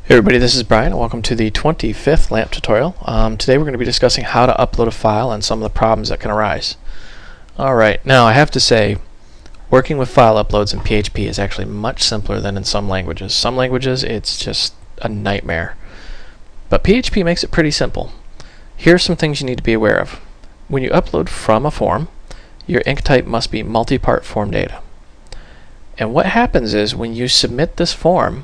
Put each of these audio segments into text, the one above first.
Hey everybody, this is Brian and welcome to the 25th LAMP tutorial. Today we're going to be discussing how to upload a file and some of the problems that can arise. Alright, now I have to say, working with file uploads in PHP is actually much simpler than in some languages. Some languages it's just a nightmare. But PHP makes it pretty simple. Here are some things you need to be aware of. When you upload from a form, your ink type must be multi-part form data. And what happens is when you submit this form,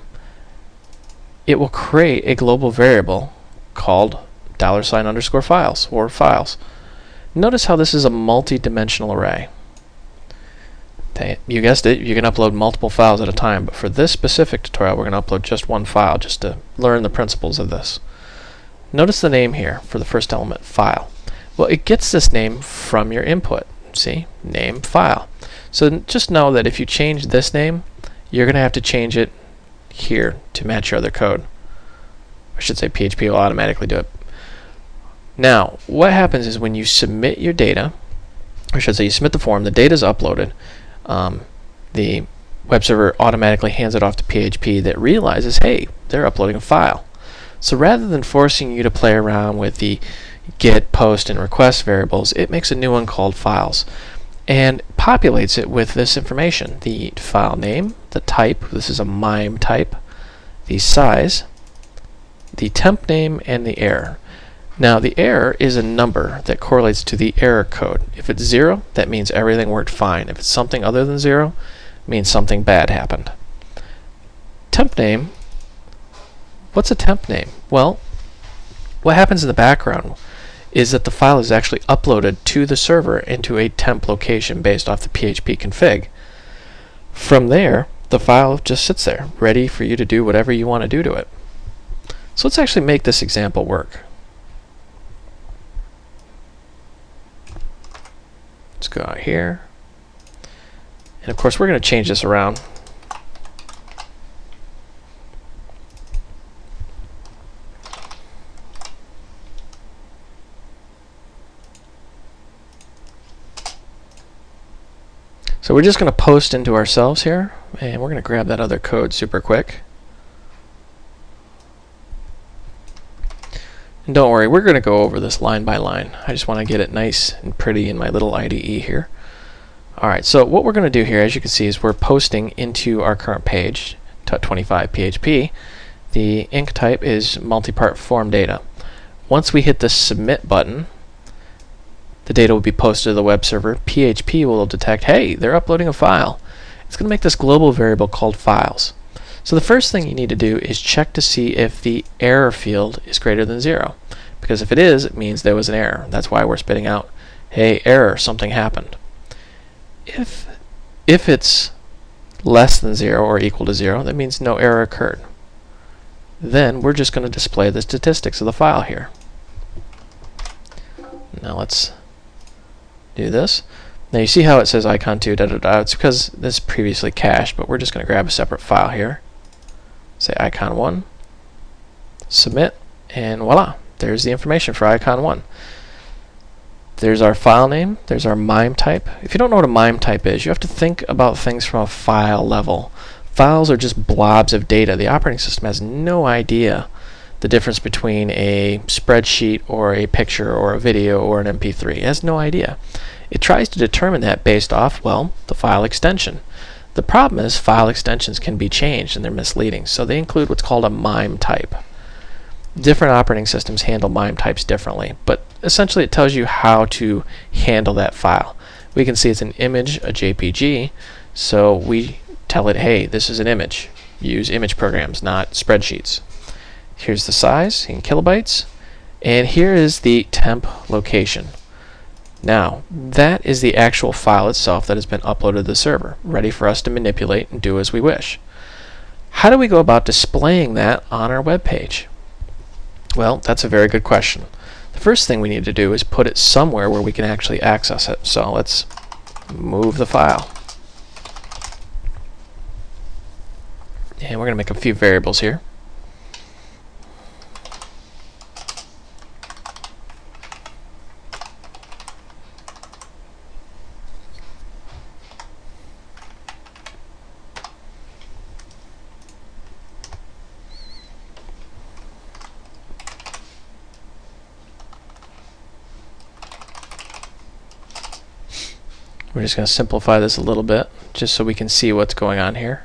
it will create a global variable called $_files or files. Notice how this is a multi-dimensional array. You guessed it, you can upload multiple files at a time, but for this specific tutorial we're going to upload just one file just to learn the principles of this. Notice the name here for the first element, file. Well, it gets this name from your input. See? Name file. So just know that if you change this name, you're going to have to change it here to match your other code. I should say PHP will automatically do it. Now, what happens is when you submit your data, or I should say you submit the form, the data is uploaded, the web server automatically hands it off to PHP that realizes, hey, they're uploading a file. So rather than forcing you to play around with the get, post, and request variables, it makes a new one called files and populates it with this information: the file name, the type, this is a MIME type, the size, the temp name, and the error. Now the error is a number that correlates to the error code. If it's 0, that means everything worked fine. If it's something other than 0, it means something bad happened. Temp name, what's a temp name? Well, what happens in the background is that the file is actually uploaded to the server into a temp location based off the PHP config. From there, the file just sits there, ready for you to do whatever you want to do to it. So let's actually make this example work. Let's go out here. And of course, we're going to change this around. So we're just going to post into ourselves here, and we're going to grab that other code super quick. And don't worry, we're going to go over this line by line. I just want to get it nice and pretty in my little IDE here. Alright, so what we're going to do here, as you can see, is we're posting into our current page, .25 PHP. The ink type is multi-part form data. Once we hit the submit button, the data will be posted to the web server. PHP will detect, hey, they're uploading a file. It's going to make this global variable called files. So the first thing you need to do is check to see if the error field is greater than 0. Because if it is, it means there was an error. That's why we're spitting out, hey, error, something happened. If it's less than 0 or equal to 0, that means no error occurred. Then we're just going to display the statistics of the file here. Now let's do this. Now you see how it says icon2 da da da. It's because this is previously cached, but we're just going to grab a separate file here. Say icon1, submit, and voila, there's the information for icon1. There's our file name, there's our MIME type. If you don't know what a MIME type is, you have to think about things from a file level. Files are just blobs of data. The operating system has no idea the difference between a spreadsheet or a picture or a video or an MP3. It has no idea. It tries to determine that based off, well, the file extension. The problem is file extensions can be changed and they're misleading, so they include what's called a MIME type. Different operating systems handle MIME types differently, but essentially it tells you how to handle that file. We can see it's an image, a JPG, so we tell it, hey, this is an image. Use image programs, not spreadsheets. Here's the size in kilobytes, and here is the temp location. Now, that is the actual file itself that has been uploaded to the server, ready for us to manipulate and do as we wish. How do we go about displaying that on our web page? Well, that's a very good question. The first thing we need to do is put it somewhere where we can actually access it. So let's move the file. And we're going to make a few variables here. We're just going to simplify this a little bit just so we can see what's going on here.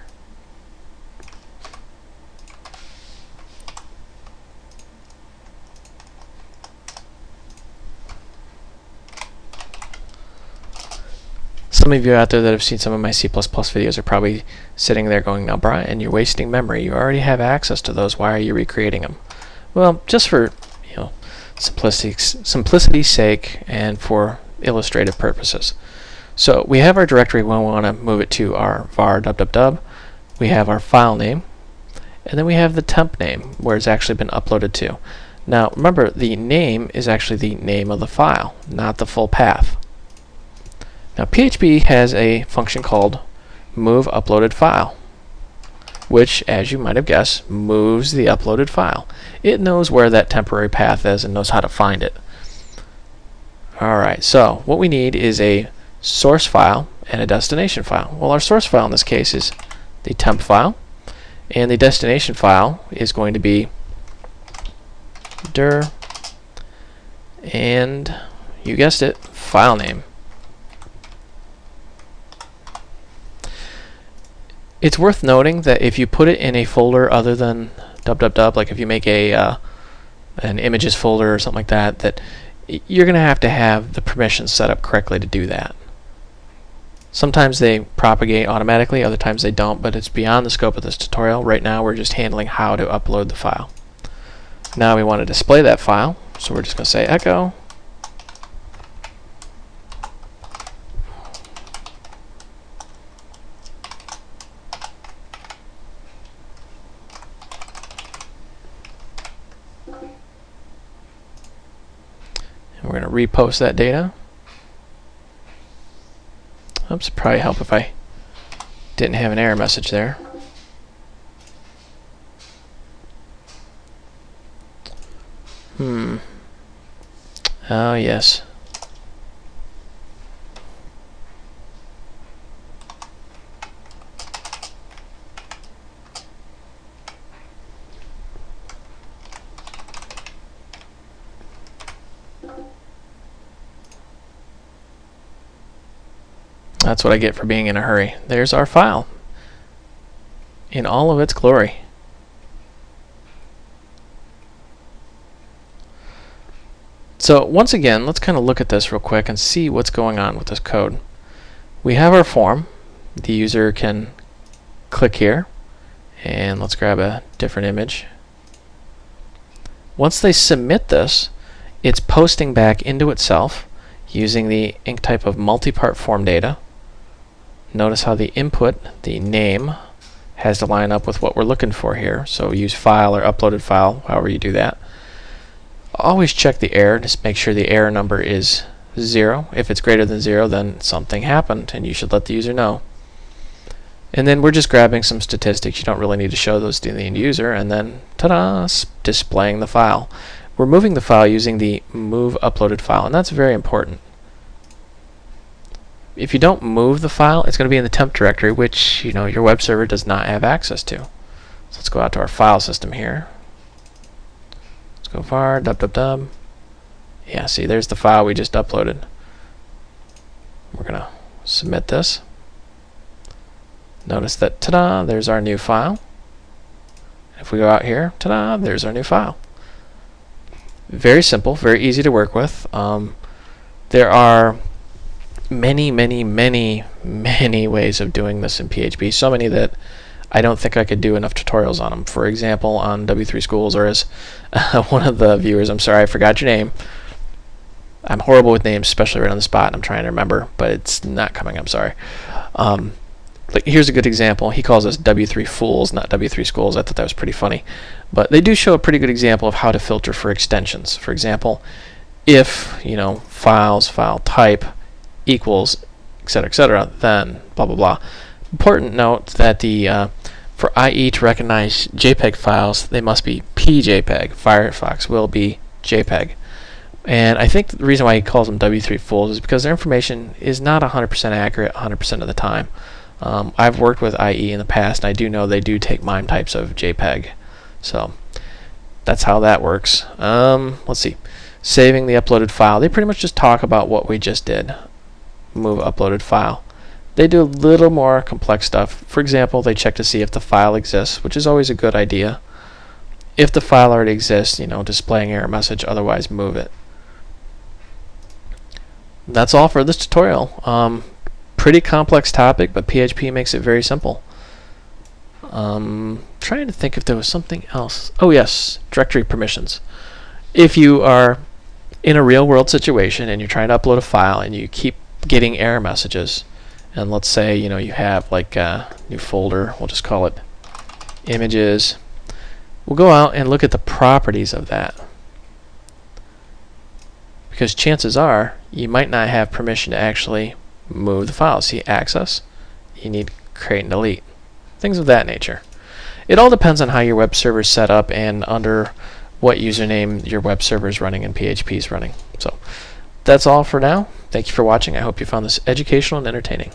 Some of you out there that have seen some of my C++ videos are probably sitting there going, now Brian, you're wasting memory. You already have access to those. Why are you recreating them? Well, just for simplicity's sake and for illustrative purposes. So we have our directory when we want to move it to our var dub. We have our file name, and then we have the temp name where it's actually been uploaded to. Now remember, the name is actually the name of the file, not the full path. Now PHP has a function called move uploaded file, which, as you might have guessed, moves the uploaded file. It knows where that temporary path is and knows how to find it. Alright, so what we need is a source file and a destination file. Well, our source file in this case is the temp file, and the destination file is going to be dir, and you guessed it, file name. It's worth noting that if you put it in a folder other than dub, like if you make a an images folder or something like that, that you're going to have the permissions set up correctly to do that. Sometimes they propagate automatically, other times they don't, but it's beyond the scope of this tutorial. Right now we're just handling how to upload the file. Now we want to display that file, so we're just going to say echo and we're going to repost that data. Oops, probably help if I didn't have an error message there. Oh yes. That's what I get for being in a hurry. There's our file in all of its glory. So once again, let's kind of look at this real quick and see what's going on with this code. We have our form. The user can click here, and let's grab a different image. Once they submit this, it's posting back into itself using the inc type of multi-part form data. Notice how the input, the name, has to line up with what we're looking for here. So use file or uploaded file, however you do that. Always check the error, just make sure the error number is 0. If it's greater than 0, then something happened and you should let the user know. And then we're just grabbing some statistics. You don't really need to show those to the end user, and then ta-da, displaying the file. We're moving the file using the move uploaded file, and that's very important. If you don't move the file, it's going to be in the temp directory, which your web server does not have access to. So let's go out to our file system here. Let's go var dub. Yeah, see, there's the file we just uploaded. We're going to submit this. Notice that, ta-da, there's our new file. If we go out here, ta-da, there's our new file. Very simple, very easy to work with. There are many ways of doing this in PHP, so many that I don't think I could do enough tutorials on them. For example, on W3 Schools, or as one of the viewers, I'm sorry I forgot your name. I'm horrible with names, especially right on the spot. I'm trying to remember, but it's not coming. I'm sorry. Like, here's a good example. He calls us W3 Fools, not W3 Schools. I thought that was pretty funny. But they do show a pretty good example of how to filter for extensions. For example, if files, file type equals, etc., then blah blah blah. Important note that the for IE to recognize JPEG files, they must be PJPEG. Firefox will be JPEG. And I think the reason why he calls them W3 Fools is because their information is not 100% accurate 100% of the time. I've worked with IE in the past, and I do know they do take MIME types of JPEG. So that's how that works. Let's see. Saving the uploaded file. They pretty much just talk about what we just did. move uploaded file. They do a little more complex stuff. For example, they check to see if the file exists, which is always a good idea. If the file already exists, displaying error message, otherwise move it. That's all for this tutorial. Pretty complex topic, but PHP makes it very simple. Trying to think if there was something else. Oh yes, directory permissions. If you are in a real world situation and you're trying to upload a file and you keep getting error messages, and let's say you have like a new folder, we'll just call it images. We'll go out and look at the properties of that, because chances are you might not have permission to actually move the file. See, access, you need create and delete, things of that nature. It all depends on how your web server is set up and under what username your web server is running and PHP is running. So that's all for now. Thank you for watching. I hope you found this educational and entertaining.